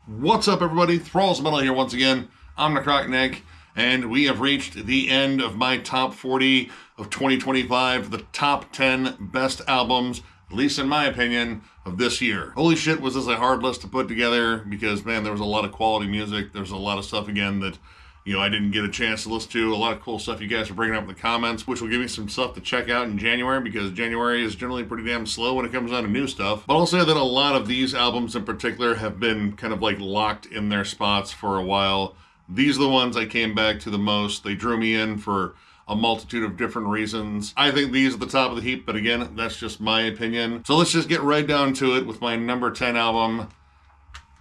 What's up, everybody? Thralls Metal here once again. I'm NECROTIC, and we have reached the end of my top 40 of 2025, the top 10 best albums, at least in my opinion, of this year. Holy shit, was this a hard list to put together, because, man, there was a lot of quality music. There's a lot of stuff, again, that I didn't get a chance to listen to. A lot of cool stuff you guys are bringing up in the comments, which will give me some stuff to check out in January, because January is generally pretty damn slow when it comes down to new stuff. But I'll say that a lot of these albums in particular have been kind of like locked in their spots for a while. These are the ones I came back to the most. They drew me in for a multitude of different reasons. I think these are the top of the heap, but again, that's just my opinion. So let's just get right down to it with my number 10 album,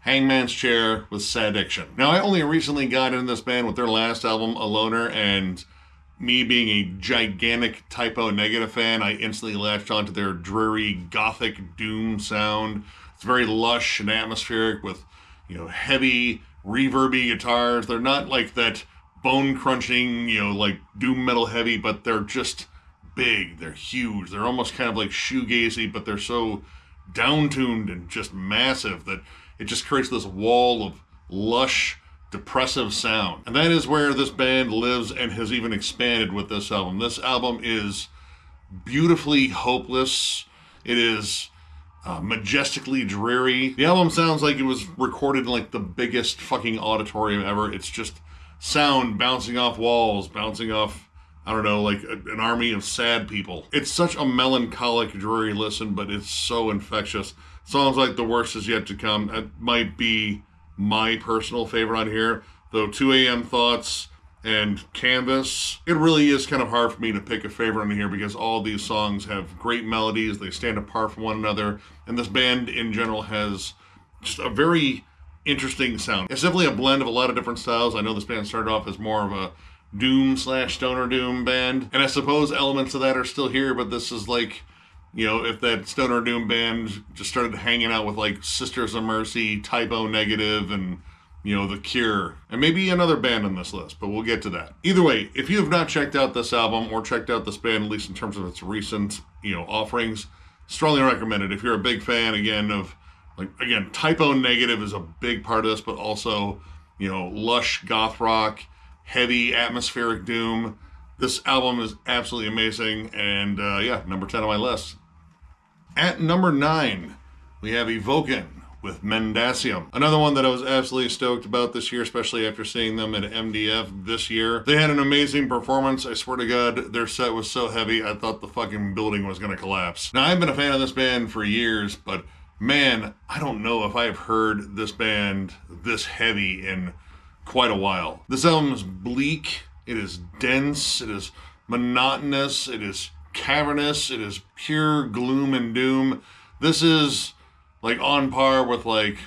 Hangman's Chair with Sadiction. Now, I only recently got into this band with their last album, Aloner, and me being a gigantic Typo Negative fan, I instantly latched onto their dreary gothic doom sound. It's very lush and atmospheric with, heavy, reverby guitars. They're not like that bone-crunching, like doom metal heavy, but they're just big. They're huge. They're almost kind of like shoegazy, but they're so down-tuned and just massive that it just creates this wall of lush, depressive sound. And that is where this band lives and has even expanded with this album. This album is beautifully hopeless. It is majestically dreary. The album sounds like it was recorded in like the biggest fucking auditorium ever. It's just sound bouncing off walls, bouncing off, I don't know, like an army of sad people. It's such a melancholic, dreary listen, but it's so infectious. Songs like The Worst Is Yet to Come, that might be my personal favorite on here, though 2 AM Thoughts and Canvas, it really is kind of hard for me to pick a favorite on here because all these songs have great melodies, they stand apart from one another, and this band in general has just a very interesting sound. It's definitely a blend of a lot of different styles. I know this band started off as more of a doom/stoner doom band, and I suppose elements of that are still here, but this is like, if that stoner doom band just started hanging out with like Sisters of Mercy, Typo Negative, and The Cure, and maybe another band on this list, but we'll get to that. Either way, if you have not checked out this album or checked out this band, at least in terms of its recent, offerings, strongly recommend it. If you're a big fan, again, Typo Negative is a big part of this, but also, lush goth rock, heavy atmospheric doom. This album is absolutely amazing, and number 10 on my list. At number 9, we have Evoken with Mandacium. Another one that I was absolutely stoked about this year, especially after seeing them at MDF this year. They had an amazing performance. I swear to God, their set was so heavy, I thought the fucking building was gonna collapse. Now, I've been a fan of this band for years, but man, I don't know if I've heard this band this heavy in quite a while. This album is bleak, it is dense, it is monotonous, it is cavernous, it is pure gloom and doom. This is like on par with like,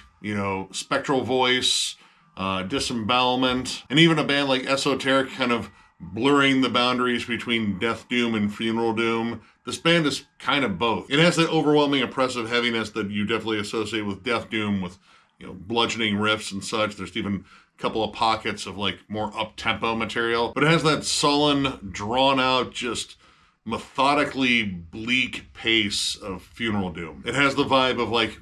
Spectral Voice, Disembowelment, and even a band like Esoteric kind of blurring the boundaries between death doom and funeral doom. This band is kind of both. It has that overwhelming oppressive heaviness that you definitely associate with death doom, with, bludgeoning riffs and such. There's even a couple of pockets of like more up-tempo material, but it has that sullen, drawn-out, just methodically bleak pace of funeral doom. It has the vibe of like,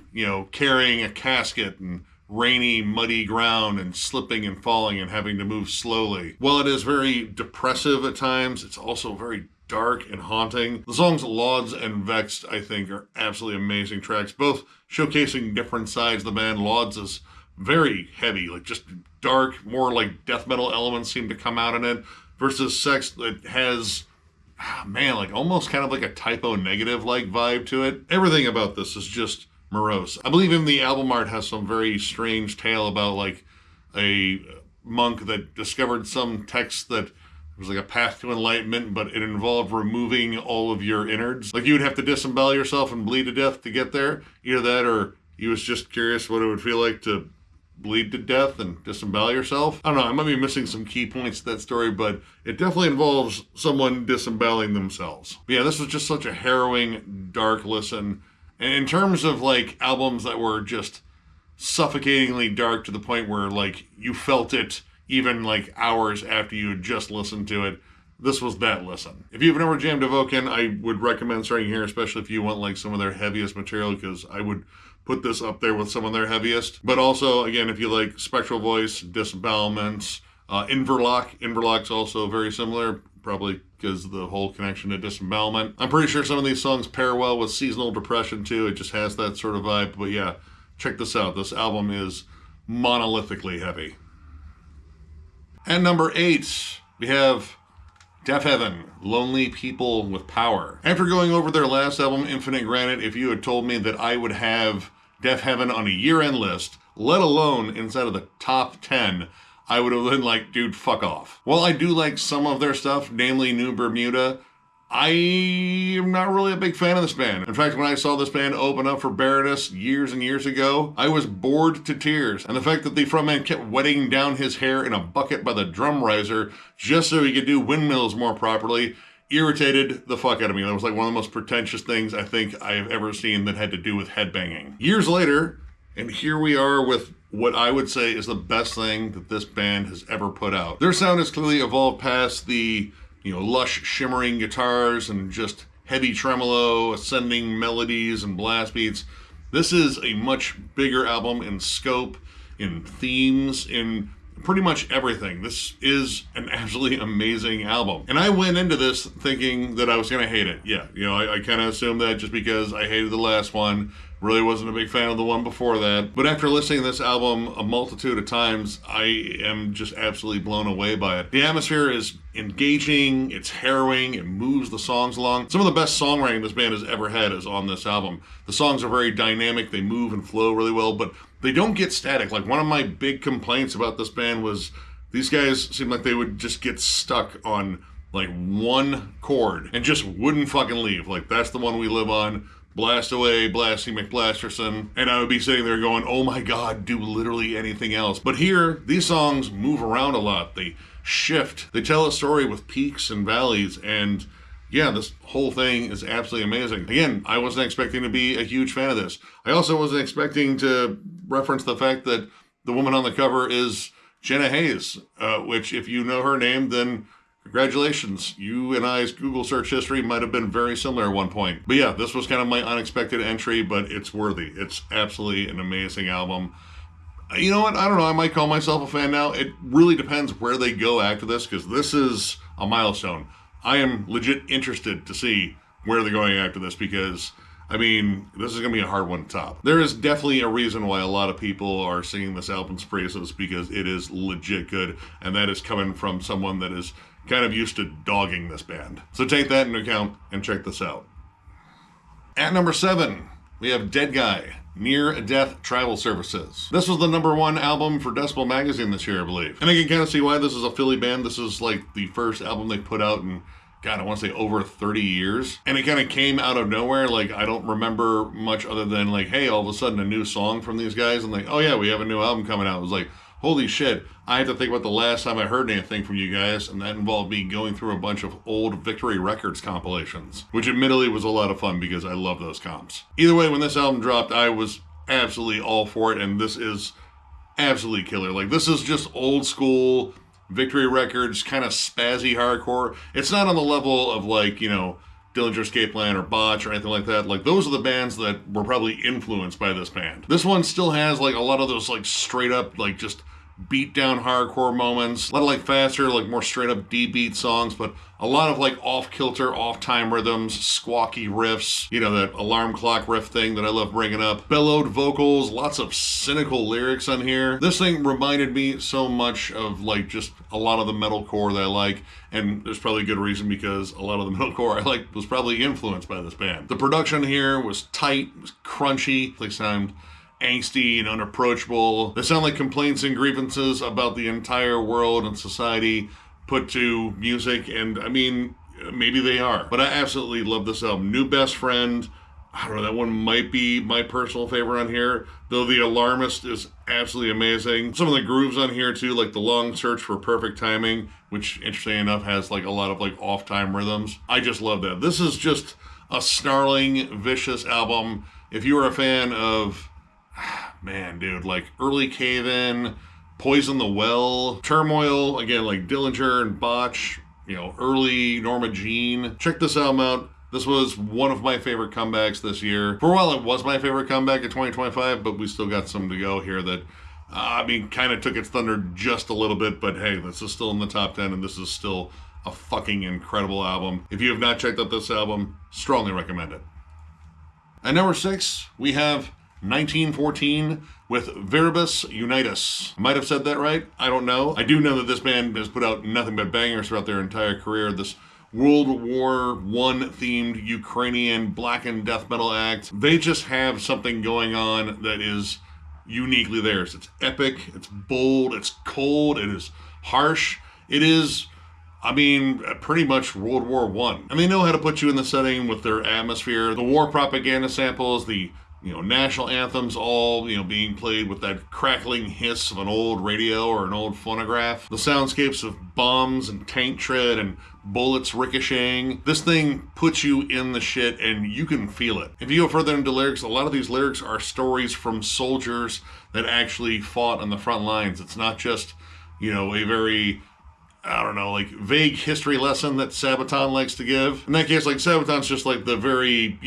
carrying a casket and rainy, muddy ground and slipping and falling and having to move slowly. While it is very depressive at times, it's also very dark and haunting. The songs Lauds and Vexed, I think, are absolutely amazing tracks, both showcasing different sides of the band. Lauds is very heavy, like just dark, more like death metal elements seem to come out in it, versus Sex that has, like almost kind of like a Typo Negative like vibe to it. Everything about this is just morose. I believe even the album art has some very strange tale about like a monk that discovered some text that was like a path to enlightenment, but it involved removing all of your innards. Like you would have to disembowel yourself and bleed to death to get there. Either that, or he was just curious what it would feel like to bleed to death and disembowel yourself. I don't know, I might be missing some key points to that story, but it definitely involves someone disemboweling themselves. But yeah, this was just such a harrowing, dark listen. And in terms of like albums that were just suffocatingly dark to the point where like you felt it even like hours after you had just listened to it, this was that listen. If you've never jammed Evoken, I would recommend starting here, especially if you want like some of their heaviest material, because I would put this up there with some of their heaviest. But also, again, if you like Spectral Voice, Disembowelment, Inverloch's also very similar, probably because of the whole connection to Disembowelment. I'm pretty sure some of these songs pair well with Seasonal Depression too. It just has that sort of vibe. But yeah, check this out. This album is monolithically heavy. At number 8, we have Deafheaven, Lonely People with Power. After going over their last album, Infinite Granite, if you had told me that I would have Deafheaven on a year-end list, let alone inside of the top 10, I would have been like, dude, fuck off. While I do like some of their stuff, namely New Bermuda, I am not really a big fan of this band. In fact, when I saw this band open up for Baroness years and years ago, I was bored to tears. And the fact that the frontman kept wetting down his hair in a bucket by the drum riser just so he could do windmills more properly irritated the fuck out of me. That was like one of the most pretentious things I think I have ever seen that had to do with headbanging. Years later, and here we are with what I would say is the best thing that this band has ever put out. Their sound has clearly evolved past the lush shimmering guitars and just heavy tremolo, ascending melodies and blast beats. This is a much bigger album in scope, in themes, in pretty much everything. This is an absolutely amazing album. And I went into this thinking that I was going to hate it. Yeah, I kind of assumed that just because I hated the last one. Really wasn't a big fan of the one before that. But after listening to this album a multitude of times, I am just absolutely blown away by it. The atmosphere is engaging, it's harrowing, it moves the songs along. Some of the best songwriting this band has ever had is on this album. The songs are very dynamic, they move and flow really well, but they don't get static. Like, one of my big complaints about this band was these guys seem like they would just get stuck on like one chord and just wouldn't fucking leave. Like, that's the one we live on. Blast away, Blasty McBlasterson. And I would be sitting there going, oh my God, do literally anything else. But here, these songs move around a lot. They shift. They tell a story with peaks and valleys. And yeah, this whole thing is absolutely amazing. Again, I wasn't expecting to be a huge fan of this. I also wasn't expecting to reference the fact that the woman on the cover is Jenna Hayes, which if you know her name, then congratulations. You and I's Google search history might have been very similar at one point. But yeah, this was kind of my unexpected entry, but it's worthy. It's absolutely an amazing album. You know what? I don't know. I might call myself a fan now. It really depends where they go after this, because this is a milestone. I am legit interested to see where they're going after this, because I mean, this is going to be a hard one to top. There is definitely a reason why a lot of people are singing this album's praises, because it is legit good, and that is coming from someone that is kind of used to dogging this band. So take that into account and check this out. At number 7, we have Deadguy, Near Death Travel Services. This was the number 1 album for Decibel Magazine this year, I believe. And I can kind of see why this is a Philly band. This is like the first album they put out in, God, I want to say over 30 years. And it kind of came out of nowhere. Like, I don't remember much other than like, hey, all of a sudden a new song from these guys. And like, oh yeah, we have a new album coming out. It was like, holy shit, I had to think about the last time I heard anything from you guys, and that involved me going through a bunch of old Victory Records compilations, which admittedly was a lot of fun because I love those comps. Either way, when this album dropped, I was absolutely all for it, and this is absolutely killer. Like, this is just old school Victory Records, kind of spazzy hardcore. It's not on the level of like, Dillinger Escape Plan or Botch or anything like that. Like, those are the bands that were probably influenced by this band. This one still has like a lot of those like straight up like just beat down hardcore moments, a lot of like faster, like more straight up D-beat songs, but a lot of like off-kilter, off-time rhythms, squawky riffs, that alarm clock riff thing that I love bringing up, bellowed vocals, lots of cynical lyrics on here. This thing reminded me so much of like just a lot of the metalcore that I like, and there's probably a good reason, because a lot of the metalcore I like was probably influenced by this band. The production here was tight, was crunchy, they sound angsty and unapproachable. They sound like complaints and grievances about the entire world and society put to music, and I mean, maybe they are. But I absolutely love this album. New Best Friend, I don't know, that one might be my personal favorite on here, though The Alarmist is absolutely amazing. Some of the grooves on here too, like The Long Search for Perfect Timing, which interesting enough has like a lot of like off-time rhythms. I just love that. This is just a snarling, vicious album. If you are a fan of, man, dude, like early Cave-In, Poison the Well, Turmoil, again, like Dillinger and Botch, early Norma Jean. Check this album out. This was one of my favorite comebacks this year. For a while, it was my favorite comeback of 2025, but we still got some to go here that, kind of took its thunder just a little bit, but hey, this is still in the top 10, and this is still a fucking incredible album. If you have not checked out this album, strongly recommend it. At number 6, we have 1914 with Viribus Unitus. I might have said that right. I don't know. I do know that this band has put out nothing but bangers throughout their entire career. This World War I themed Ukrainian black and death metal act. They just have something going on that is uniquely theirs. It's epic, it's bold, it's cold, it is harsh. It is, pretty much World War I. And they know how to put you in the setting with their atmosphere. The war propaganda samples, the national anthems all, being played with that crackling hiss of an old radio or an old phonograph. The soundscapes of bombs and tank tread and bullets ricocheting. This thing puts you in the shit and you can feel it. If you go further into lyrics, a lot of these lyrics are stories from soldiers that actually fought on the front lines. It's not just, a very vague history lesson that Sabaton likes to give. In that case, Sabaton's just the very,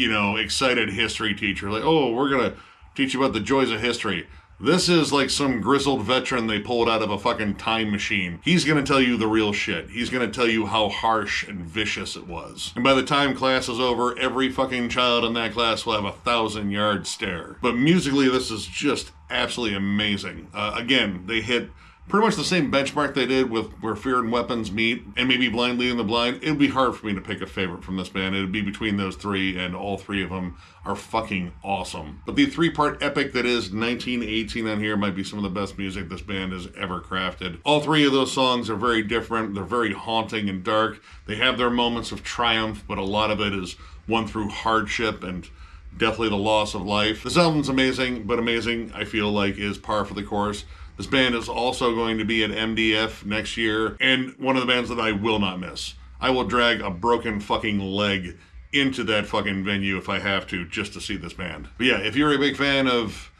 excited history teacher. We're gonna teach you about the joys of history. This is some grizzled veteran they pulled out of a fucking time machine. He's gonna tell you the real shit. He's gonna tell you how harsh and vicious it was. And by the time class is over, every fucking child in that class will have 1,000-yard stare. But musically, this is just absolutely amazing. Again, they hit pretty much the same benchmark they did with Where Fear and Weapons Meet, and maybe Blind Leading the Blind. It would be hard for me to pick a favorite from this band. It would be between those three, and all three of them are fucking awesome. But the 3-part epic that is 1918 on here might be some of the best music this band has ever crafted. All three of those songs are very different. They're very haunting and dark. They have their moments of triumph, but a lot of it is won through hardship and definitely the loss of life. This album's amazing, but amazing, I feel is par for the course. This band is also going to be at MDF next year, and one of the bands that I will not miss. I will drag a broken fucking leg into that fucking venue if I have to, just to see this band. But yeah, if you're a big fan of...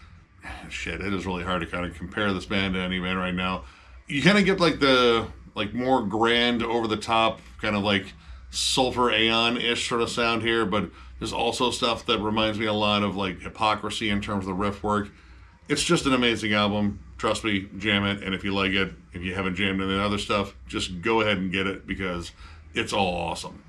Shit, it is really hard to kind of compare this band to any band right now. You kind of get the more grand, over-the-top, kind of Sulfur Aeon-ish sort of sound here, but there's also stuff that reminds me a lot of Hypocrisy in terms of the riff work. It's just an amazing album. Trust me, jam it, and if you like it, if you haven't jammed any other stuff, just go ahead and get it because it's all awesome.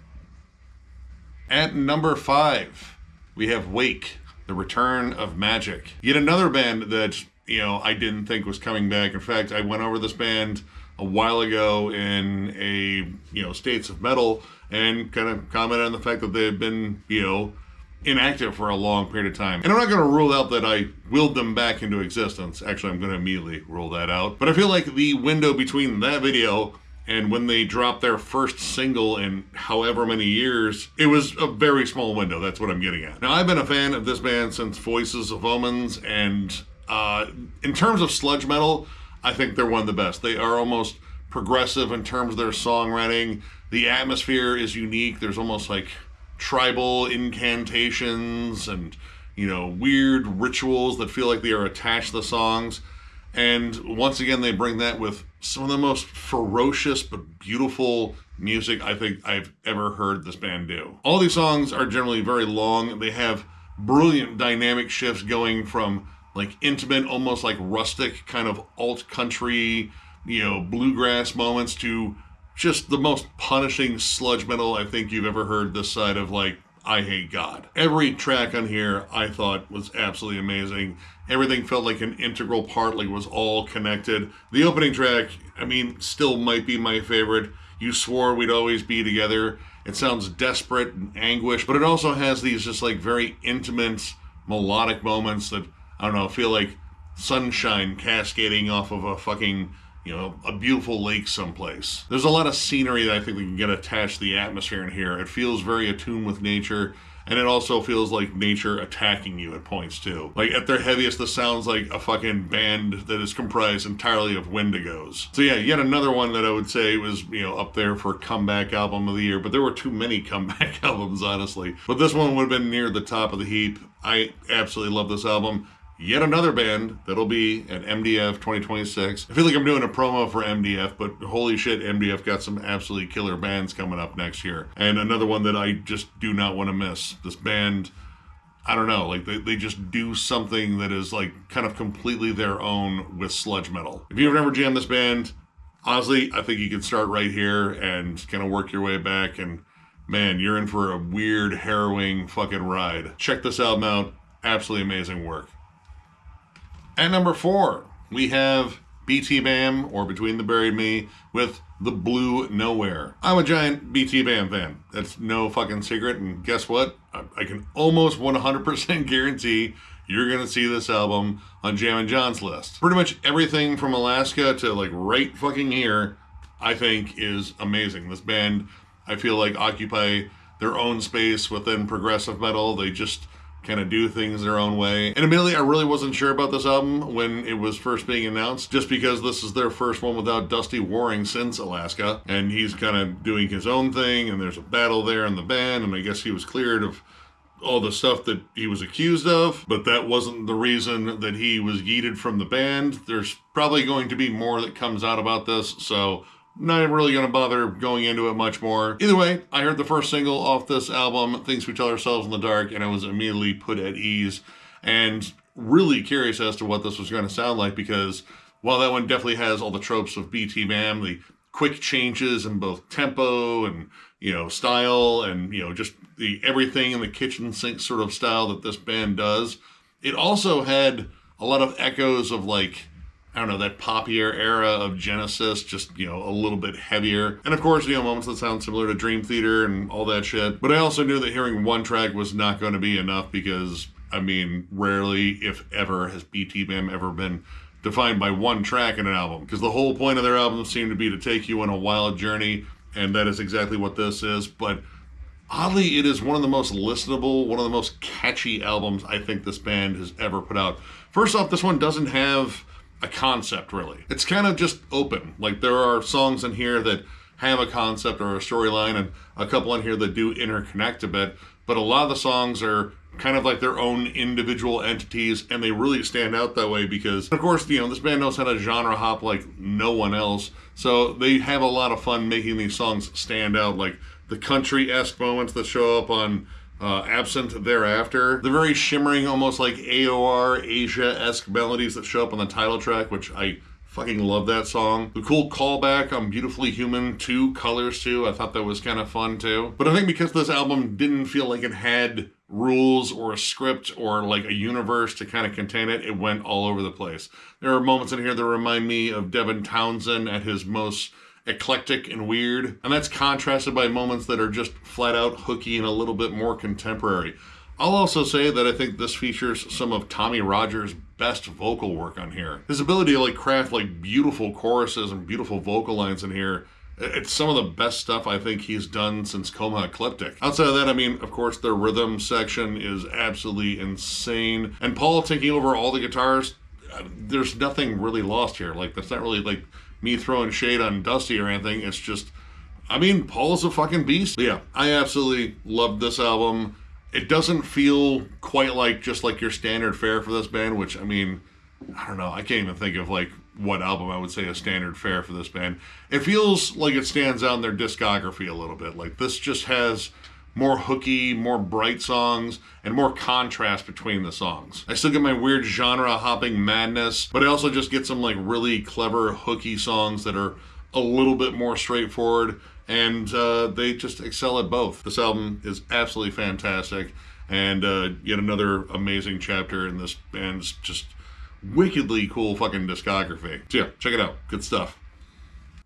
At number 5, we have Rwake, The Return of Magik. Yet another band that, I didn't think was coming back. In fact, I went over this band a while ago in a, States of Metal and kind of commented on the fact that they've been, inactive for a long period of time. And I'm not going to rule out that I willed them back into existence. Actually, I'm going to immediately rule that out. But I feel like the window between that video and when they dropped their first single in however many years, it was a very small window. That's what I'm getting at. Now, I've been a fan of this band since Voices of Omens, and in terms of sludge metal, I think they're one of the best. They are almost progressive in terms of their songwriting. The atmosphere is unique. There's almost tribal incantations and, weird rituals that feel like they are attached to the songs. And once again, they bring that with some of the most ferocious but beautiful music I think I've ever heard this band do. All these songs are generally very long. They have brilliant dynamic shifts going from intimate, almost rustic kind of alt country, bluegrass moments to just the most punishing sludge metal I think you've ever heard this side of I Hate God. Every track on here I thought was absolutely amazing. Everything felt like an integral part, it was all connected. The opening track, still might be my favorite. You Swore We'd Always Be Together. It sounds desperate and anguished, but it also has these just very intimate melodic moments that, I don't know, feel like sunshine cascading off of a fucking a beautiful lake someplace. There's a lot of scenery that I think we can get attached to the atmosphere in here. It feels very attuned with nature, and it also feels like nature attacking you at points too. At their heaviest, this sounds like a fucking band that is comprised entirely of Wendigos. So yeah, yet another one that I would say was, up there for comeback album of the year, but there were too many comeback albums, honestly. But this one would have been near the top of the heap. I absolutely love this album. yet another band that'll be at MDF 2026. I feel like I'm doing a promo for MDF, but holy shit, MDF got some absolutely killer bands coming up next year. And another one that I just do not want to miss. This band, I don't know, like they just do something that is like kind of completely their own with sludge metal. If you've never jammed this band, honestly, I think you can start right here and kind of work your way back, and man, you're in for a weird, harrowing fucking ride. Check this album out. Absolutely amazing work. At number 4, we have BTBAM, or Between the Buried Me, with The Blue Nowhere. I'm a giant BTBAM fan. That's no fucking secret, and guess what? I can almost 100% guarantee you're going to see this album on Jam and John's list. Pretty much everything from Alaska to like right fucking here, I think is amazing. This band, I feel like, occupy their own space within progressive metal. They just kind of do things their own way. And admittedly, I really wasn't sure about this album when it was first being announced, just because this is their first one without Dusty Waring since Alaska, and he's kind of doing his own thing, and there's a battle there in the band, and I guess he was cleared of all the stuff that he was accused of, but that wasn't the reason that he was yeeted from the band. There's probably going to be more that comes out about this, so not really going to bother going into it much more. Either way, I heard the first single off this album, Things We Tell Ourselves in the Dark, and I was immediately put at ease and really curious as to what this was going to sound like, because while that one definitely has all the tropes of BTBAM, the quick changes in both tempo and, style and, just the everything in the kitchen sink sort of style that this band does, it also had a lot of echoes of that poppier era of Genesis, just, a little bit heavier. And of course, moments that sound similar to Dream Theater and all that shit. But I also knew that hearing one track was not going to be enough because, rarely, if ever, has BTBAM ever been defined by one track in an album. Because the whole point of their albums seemed to be to take you on a wild journey, and that is exactly what this is. But oddly, it is one of the most listenable, one of the most catchy albums I think this band has ever put out. First off, this one doesn't have a concept, really. It's kind of just open. Like, there are songs in here that have a concept or a storyline, and a couple in here that do interconnect a bit, but a lot of the songs are kind of like their own individual entities, and they really stand out that way because, of course, this band knows how to genre hop like no one else, so they have a lot of fun making these songs stand out, like the country-esque moments that show up on Absent Thereafter. The very shimmering, almost like AOR, Asia-esque melodies that show up on the title track, which I fucking love that song. The cool callback on Beautifully Human 2, Colors 2, I thought that was kind of fun too. But I think because this album didn't feel like it had rules or a script or like a universe to kind of contain it, it went all over the place. There are moments in here that remind me of Devin Townsend at his most eclectic and weird, and that's contrasted by moments that are just flat out hooky and a little bit more contemporary. I'll also say that I think this features some of Tommy Rogers' best vocal work on here. His ability to craft beautiful choruses and beautiful vocal lines in here, it's some of the best stuff I think he's done since Coma Ecliptic. Outside of that, of course, their rhythm section is absolutely insane, and Paul taking over all the guitars, there's nothing really lost here. That's not really me throwing shade on Dusty or anything. It's just, Paul's a fucking beast. But yeah, I absolutely loved this album. It doesn't feel quite like your standard fare for this band, which, I don't know. I can't even think of what album I would say is standard fare for this band. It feels like it stands out in their discography a little bit. This just has more hooky, more bright songs, and more contrast between the songs. I still get my weird genre-hopping madness, but I also just get some really clever, hooky songs that are a little bit more straightforward, and they just excel at both. This album is absolutely fantastic, and yet another amazing chapter in this band's just wickedly cool fucking discography. So yeah, check it out. Good stuff.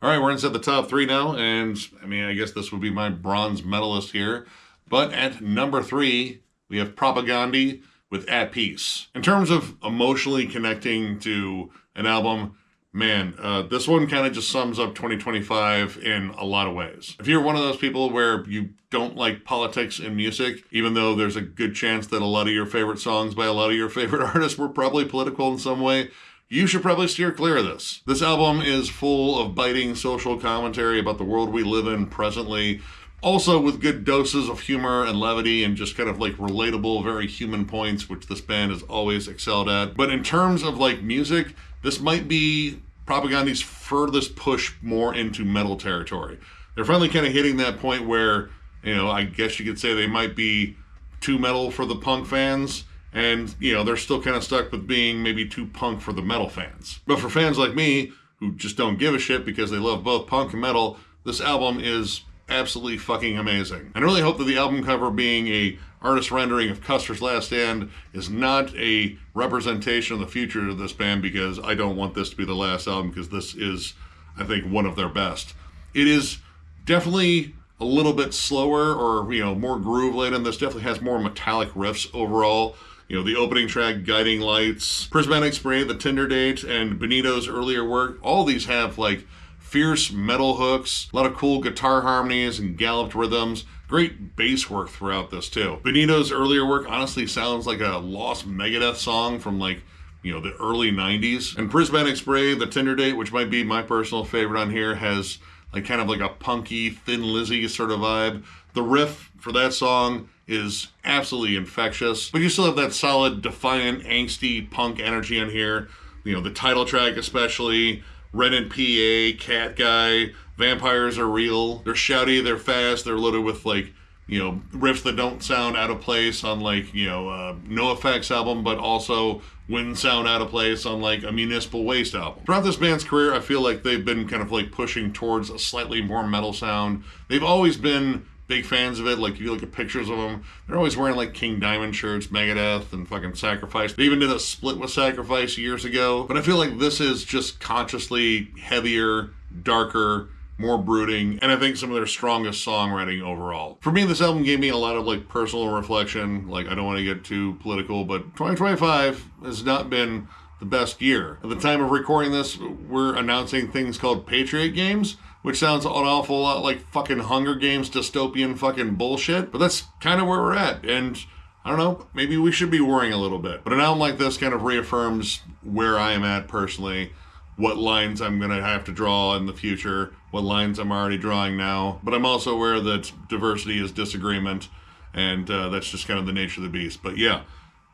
All right, we're inside the top 3 now, and I guess this would be my bronze medalist here. But at number 3, we have Propagandhi with At Peace. In terms of emotionally connecting to an album, this one kind of just sums up 2025 in a lot of ways. If you're one of those people where you don't like politics in music, even though there's a good chance that a lot of your favorite songs by a lot of your favorite artists were probably political in some way, you should probably steer clear of this. This album is full of biting social commentary about the world we live in presently, Also with good doses of humor and levity and just kind of like relatable, very human points, which this band has always excelled at. But in terms of like music, this might be Propagandi's furthest push more into metal territory. They're finally kind of hitting that point where, you know, I guess you could say they might be too metal for the punk fans, and, you know, they're still kind of stuck with being maybe too punk for the metal fans. But for fans like me, who just don't give a shit because they love both punk and metal, this album is absolutely fucking amazing. And I really hope that the album cover being a artist rendering of Custer's Last Stand is not a representation of the future of this band, because I don't want this to be the last album, because this is, I think, one of their best. It is definitely a little bit slower, or, you know, more groove laden. This definitely has more metallic riffs overall. You know, the opening track, Guiding Lights, Prismatic Spray, The Tinder Date, and Benito's earlier work, all these have like fierce metal hooks, a lot of cool guitar harmonies and galloped rhythms, great bass work throughout this too. Benito's earlier work honestly sounds like a lost Megadeth song from like, you know, the early 90s. And Prismatic Spray, The Tinder Date, which might be my personal favorite on here, has like kind of like a punky Thin Lizzy sort of vibe. The riff for that song is absolutely infectious, but you still have that solid, defiant, angsty punk energy on here. You know, the title track especially, Ren and PA, Cat Guy, Vampires Are Real. They're shouty, they're fast, they're loaded with like, you know, riffs that don't sound out of place on like, you know, No Effects album, but also wouldn't sound out of place on like a Municipal Waste album. Throughout this band's career, I feel like they've been kind of like pushing towards a slightly more metal sound. They've always been big fans of it. Like, if you look at pictures of them, they're always wearing like King Diamond shirts, Megadeth, and fucking Sacrifice. They even did a split with Sacrifice years ago. But I feel like this is just consciously heavier, darker, more brooding, and I think some of their strongest songwriting overall. For me, this album gave me a lot of like personal reflection. Like, I don't want to get too political, but 2025 has not been the best year. At the time of recording this, we're announcing things called Patriot Games, which sounds an awful lot like fucking Hunger Games dystopian fucking bullshit, but that's kind of where we're at, and I don't know, maybe we should be worrying a little bit. But an album like this kind of reaffirms where I am at personally, what lines I'm going to have to draw in the future, what lines I'm already drawing now, but I'm also aware that diversity is disagreement, and that's just kind of the nature of the beast. But yeah,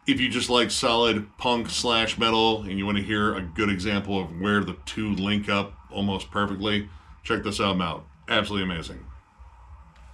if you just like solid punk slash metal, and you want to hear a good example of where the two link up almost perfectly, check this album out. Absolutely amazing.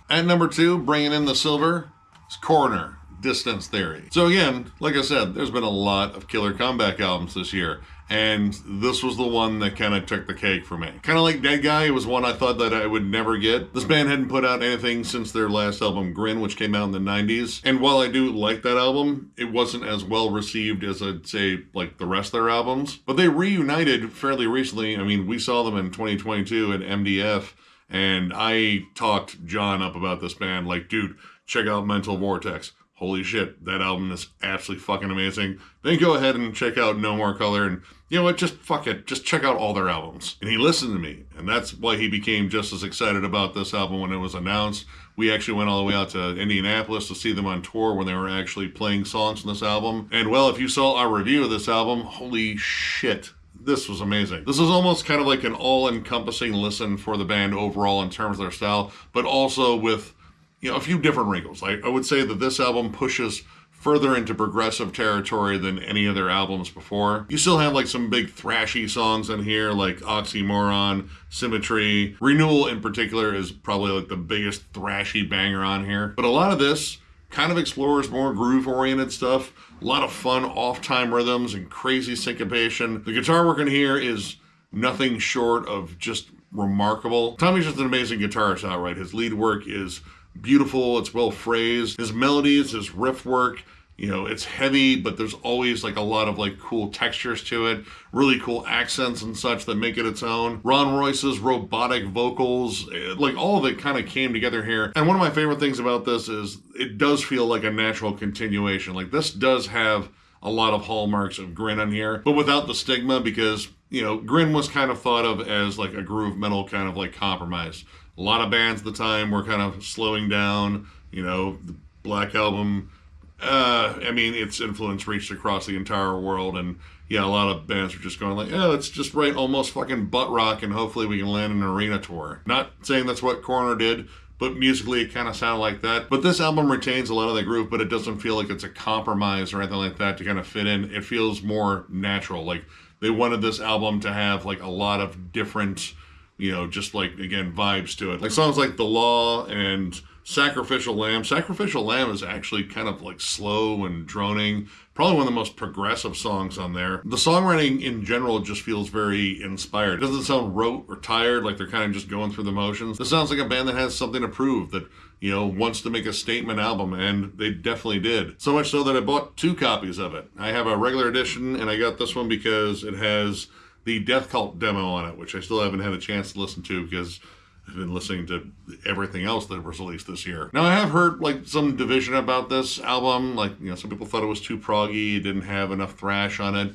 At number 2, bringing in the silver, is Coroner, Distance Theory. So again, like I said, there's been a lot of killer comeback albums this year, and this was the one that kind of took the cake for me. Kind of like Deadguy, it was one I thought that I would never get. This band hadn't put out anything since their last album, Grin, which came out in the 90s. And while I do like that album, it wasn't as well received as I'd say like the rest of their albums. But they reunited fairly recently. I mean, we saw them in 2022 at MDF, and I talked John up about this band. Like, dude, check out Mental Vortex. Holy shit, that album is absolutely fucking amazing. Then go ahead and check out No More Color, and you know what, just fuck it, just check out all their albums. And he listened to me, and that's why he became just as excited about this album when it was announced. We actually went all the way out to Indianapolis to see them on tour when they were actually playing songs on this album. And well, if you saw our review of this album, holy shit, this was amazing. This is almost kind of like an all-encompassing listen for the band overall in terms of their style, but also with, you know, a few different wrinkles. I would say that this album pushes further into progressive territory than any of their albums before. You still have like some big thrashy songs on here, like Oxymoron, Symmetry. Renewal in particular is probably like the biggest thrashy banger on here. But a lot of this kind of explores more groove-oriented stuff. A lot of fun off-time rhythms and crazy syncopation. The guitar work in here is nothing short of just remarkable. Tommy's just an amazing guitarist outright. His lead work is beautiful, it's well phrased. His melodies, his riff work, you know, it's heavy, but there's always like a lot of like cool textures to it, really cool accents and such that make it its own. Ron Royce's robotic vocals, like all of it kind of came together here. And one of my favorite things about this is it does feel like a natural continuation. Like, this does have a lot of hallmarks of Grin on here, but without the stigma, because, you know, Grin was kind of thought of as like a groove metal kind of like compromise. A lot of bands at the time were kind of slowing down, you know, the Black Album, I mean, its influence reached across the entire world, and yeah, a lot of bands were just going like, yeah, let's just write almost fucking butt rock and hopefully we can land an arena tour. Not saying that's what Coroner did, but musically it kind of sounded like that. But this album retains a lot of the groove, but it doesn't feel like it's a compromise or anything like that to kind of fit in. It feels more natural. Like they wanted this album to have like a lot of different, you know, just like, again, vibes to it. Like songs like The Law and Sacrificial Lamb. Sacrificial Lamb is actually kind of like slow and droning. Probably one of the most progressive songs on there. The songwriting in general just feels very inspired. It doesn't sound rote or tired, like they're kind of just going through the motions. This sounds like a band that has something to prove, that, you know, wants to make a statement album, and they definitely did. So much so that I bought 2 copies of it. I have a regular edition, and I got this one because it has the Death Cult demo on it, which I still haven't had a chance to listen to because I've been listening to everything else that was released this year. Now, I have heard like some division about this album. Like, you know, some people thought it was too proggy, it didn't have enough thrash on it.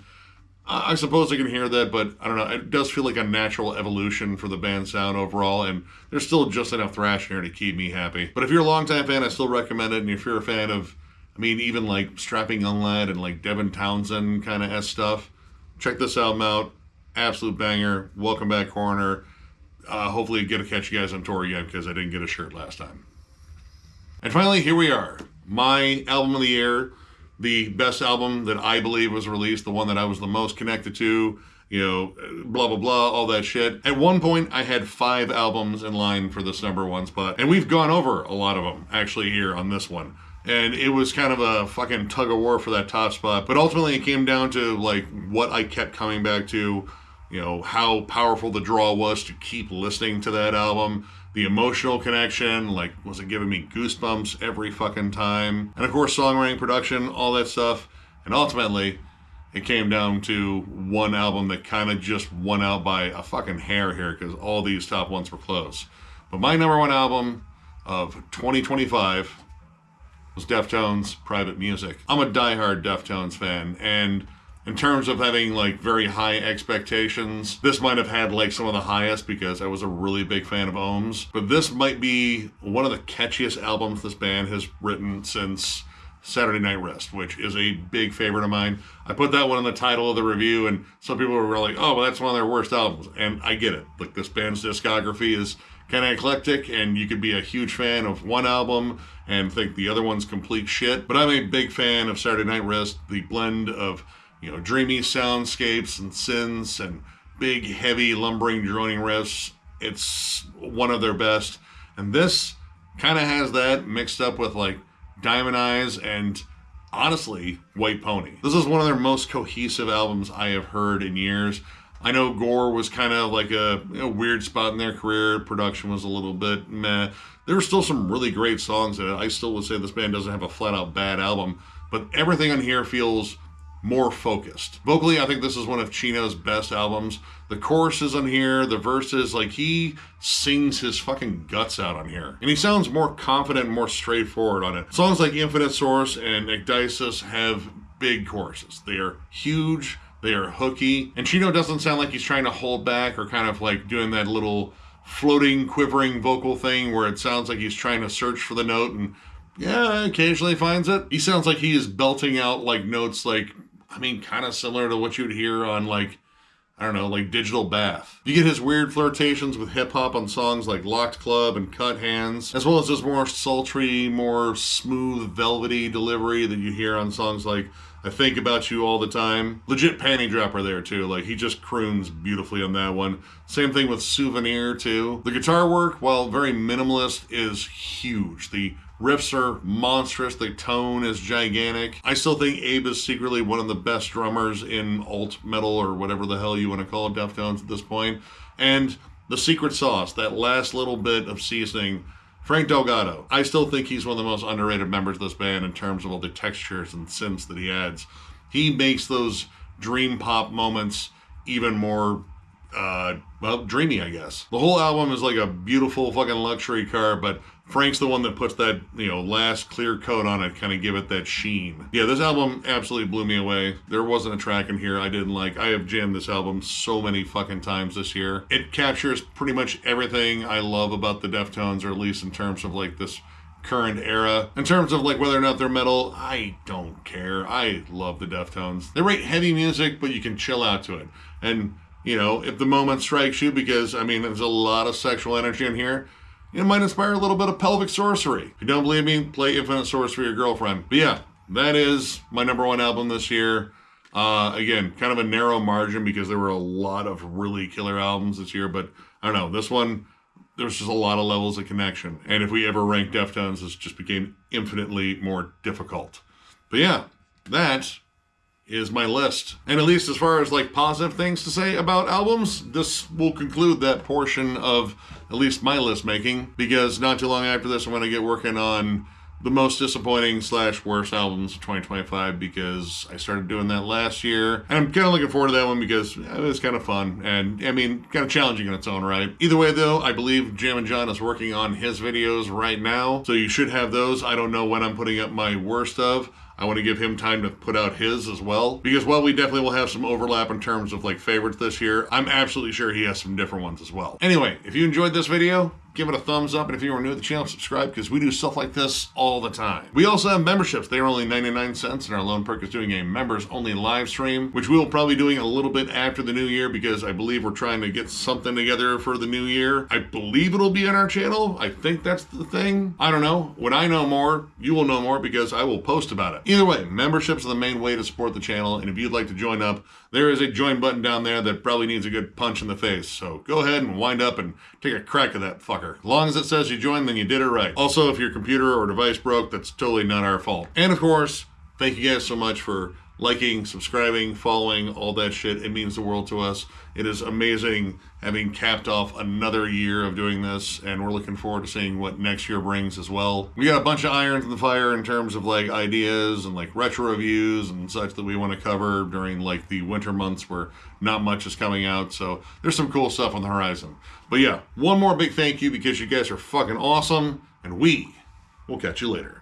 I suppose I can hear that, but I don't know. It does feel like a natural evolution for the band sound overall, and there's still just enough thrash here to keep me happy. But if you're a longtime fan, I still recommend it. And if you're a fan of, I mean, even like Strapping Young Lad and like Devin Townsend kind of stuff, check this album out. Absolute banger. Welcome back, Coroner. Hopefully get to catch you guys on tour again because I didn't get a shirt last time. And finally, here we are. My album of the year, the best album that I believe was released, the one that I was the most connected to, you know, blah, blah, blah, all that shit. At one point, I had 5 albums in line for this #1 spot, and we've gone over a lot of them, actually, here on this one. And it was kind of a fucking tug of war for that top spot, but ultimately it came down to, like, what I kept coming back to, you know, how powerful the draw was to keep listening to that album, the emotional connection, like, was it giving me goosebumps every fucking time? And of course, songwriting, production, all that stuff. And ultimately, it came down to one album that kind of just won out by a fucking hair here because all these top ones were close. But my #1 album of 2025 was Deftones' Private Music. I'm a diehard Deftones fan, and in terms of having like very high expectations, this might have had like some of the highest because I was a really big fan of Ohms. But this might be one of the catchiest albums this band has written since Saturday Night Rest, which is a big favorite of mine. I put that one in the title of the review, and some people were like, oh, well, that's one of their worst albums. And I get it. Like, this band's discography is kind of eclectic, and you could be a huge fan of one album and think the other one's complete shit. But I'm a big fan of Saturday Night Rest, the blend of, you know, dreamy soundscapes and synths and big, heavy, lumbering, droning riffs. It's one of their best. And this kind of has that mixed up with, like, Diamond Eyes and, honestly, White Pony. This is one of their most cohesive albums I have heard in years. I know Gore was kind of like a weird spot in their career. Production was a little bit meh. There were still some really great songs in it. I still would say this band doesn't have a flat-out bad album, but everything on here feels more focused. Vocally, I think this is one of Chino's best albums. The choruses on here, the verses, like, he sings his fucking guts out on here. And he sounds more confident, more straightforward on it. Songs like Infinite Source and Ecdysis have big choruses. They are huge, they are hooky, and Chino doesn't sound like he's trying to hold back or kind of like doing that little floating, quivering vocal thing where it sounds like he's trying to search for the note and, yeah, occasionally finds it. He sounds like he is belting out like notes like, I mean, kind of similar to what you'd hear on, like, I don't know, like Digital Bath. You get his weird flirtations with hip-hop on songs like Locked Club and Cut Hands, as well as this more sultry, more smooth, velvety delivery that you hear on songs like I Think About You All the Time. Legit panty dropper there, too. Like, he just croons beautifully on that one. Same thing with Souvenir, too. The guitar work, while very minimalist, is huge. The riffs are monstrous. The tone is gigantic. I still think Abe is secretly one of the best drummers in alt metal or whatever the hell you want to call it, Deftones at this point. And the secret sauce, that last little bit of seasoning, Frank Delgado. I still think he's one of the most underrated members of this band in terms of all the textures and synths that he adds. He makes those dream pop moments even more well, dreamy, I guess. The whole album is like a beautiful fucking luxury car, but Frank's the one that puts that, you know, last clear coat on it, kind of give it that sheen. Yeah, this album absolutely blew me away. There wasn't a track in here I didn't like. I have jammed this album so many fucking times this year. It captures pretty much everything I love about the Deftones, or at least in terms of like this current era. In terms of like whether or not they're metal, I don't care. I love the Deftones. They write heavy music, but you can chill out to it. And, you know, if the moment strikes you, because, I mean, there's a lot of sexual energy in here, it might inspire a little bit of pelvic sorcery. If you don't believe me, play Infinite Source for your girlfriend. But yeah, that is my #1 album this year. Again, kind of a narrow margin because there were a lot of really killer albums this year, but I don't know, this one, there's just a lot of levels of connection. And if we ever ranked Deftones, this just became infinitely more difficult. But yeah, that is my list. And at least as far as like positive things to say about albums, this will conclude that portion of at least my list making, because not too long after this, I'm going to get working on the most disappointing / worst albums of 2025, because I started doing that last year. And I'm kind of looking forward to that one because it was kind of fun and, I mean, kind of challenging in its own right. Either way, though, I believe Jam & John is working on his videos right now, so you should have those. I don't know when I'm putting up my worst of. I want to give him time to put out his as well, because while we definitely will have some overlap in terms of like favorites this year, I'm absolutely sure he has some different ones as well. Anyway, if you enjoyed this video, give it a thumbs up, and if you are new to the channel, subscribe, because we do stuff like this all the time. We also have memberships. They are only 99 cents, and our lone perk is doing a members-only live stream, which we will probably be doing a little bit after the new year, because I believe we're trying to get something together for the new year. I believe it'll be on our channel. I think that's the thing. I don't know. When I know more, you will know more, because I will post about it. Either way, memberships are the main way to support the channel, and if you'd like to join up, there is a join button down there that probably needs a good punch in the face. So go ahead and wind up and take a crack at that fucker. As long as it says you joined, then you did it right. Also, if your computer or device broke, that's totally not our fault. And of course, thank you guys so much for liking, subscribing, following, all that shit. It means the world to us. It is amazing having capped off another year of doing this, and we're looking forward to seeing what next year brings as well. We got a bunch of irons in the fire in terms of like ideas and like retro reviews and such that we want to cover during like the winter months where not much is coming out. So there's some cool stuff on the horizon. But yeah, one more big thank you, because you guys are fucking awesome, and we will catch you later.